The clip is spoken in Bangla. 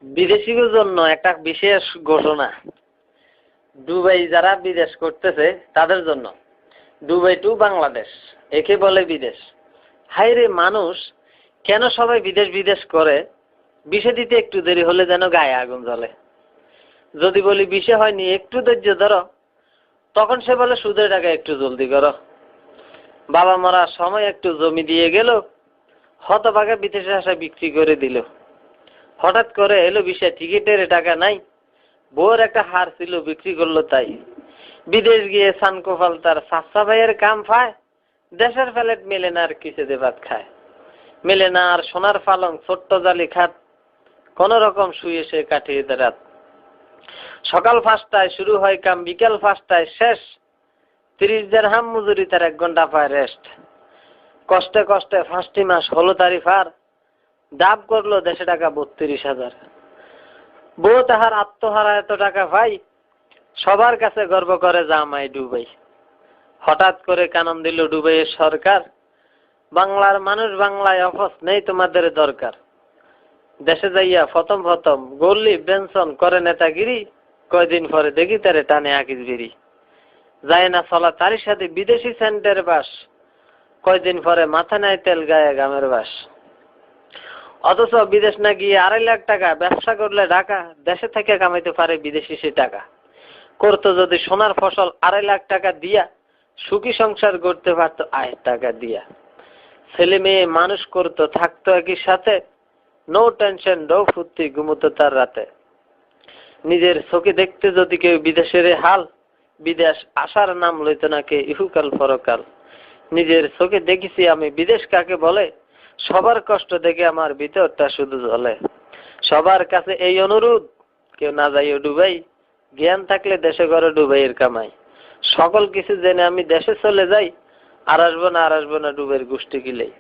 বিদেশিদের জন্য একটা বিশেষ ঘোষণা। দুবাই যারা বিদেশ করতেছে তাদের জন্য, দুবাই টু বাংলাদেশ একে বলে বিদেশ। হায়রে মানুষ কেন সবাই বিদেশ বিদেশ করে? বিষে দিতে একটু দেরি হলে যেন গায়ে আগুন জ্বলে। যদি বলি বিষে হয়নি, একটু ধৈর্য ধরো, তখন সে বলে সুদের টাকা একটু জলদি করো। বাবা মরার সময় একটু জমি দিয়ে গেল, হতভাগে বিদেশে আসা বিক্রি করে দিল। হঠাৎ করে এলো বিষয়, টিকিটের টাকা নাই, বউর একটা হার ছিল বিক্রি করলো। তাই বিদেশ গিয়ে সানকোফাল তার সাচ্চা ভাইয়ের কাম পায়। দেশের ফ্ল্যাট মেলে না আর কিসে ভাত খায়, মেলে না আর সোনার পালং ছোট্ট জালি খাট, কোন রকম শুয়ে সে কাটিয়ে রাত। সকাল 5টায় শুরু হয় কাম, বিকেল 5টায় শেষ। 30 দিরহাম মজুরি, তার 1 ঘন্টা পায় রেস্ট। কষ্টে কষ্টে 5টি মাস হলো তারি পার, ডাব করলো দেশে টাকা 32,000। বউ তাহার আত্মহারা এত টাকা ভাই, সবার কাছে গর্ব করে জামাই ডুবাই। হঠাৎ করে কানন দিল ডুবাইয়ের সরকার, বাংলার মানুষ বাংলায় অফস নেই তোমাদের দরকার। দেশে যাইয়া প্রথম গল্লি বেনসন করে নেতাগিরি, কয়দিন পরে দেখি তারে টানে আকিস বিড়ি। যায় না চলা তারই সাথে বিদেশি সেন্টের বাস, কয়দিন পরে মাথা নাই তেল গায়ে গামের বাস। অথচ বিদেশ না গিয়ে 2.5 লাখ টাকা ব্যবসা করলে ঢাকা, দেশে থেকে কামাইতে পারে বিদেশি সে টাকা। করতো যদি সোনার ফসল 2.5 লাখ টাকা দিয়া, সুখী সংসার করতে পারতো আয়ের টাকা দিয়া। ছেলে মেয়ে মানুষ করতো, থাকতো একই সাথে, নো টেনশন নো ফুর্তি, ঘুমতো তার রাতে। নিজের চোখে দেখতে যদি কেউ বিদেশের হাল, বিদেশ আসার নাম লইতো না কে ইহুকাল পরকাল। নিজের চোখে দেখেছি আমি বিদেশ কাকে বলে, সবার কষ্ট দেখে আমার ভিতরটা শুধু জ্বলে। সবার কাছে এই অনুরোধ, কেউ না যাইও ডুবাই, জ্ঞান থাকলে দেশে ঘরে ডুবাইয়ের কামাই। সকল কিছু জেনে আমি দেশে চলে যাই, আর আসবো না ডুবের গোষ্ঠী গিলেই।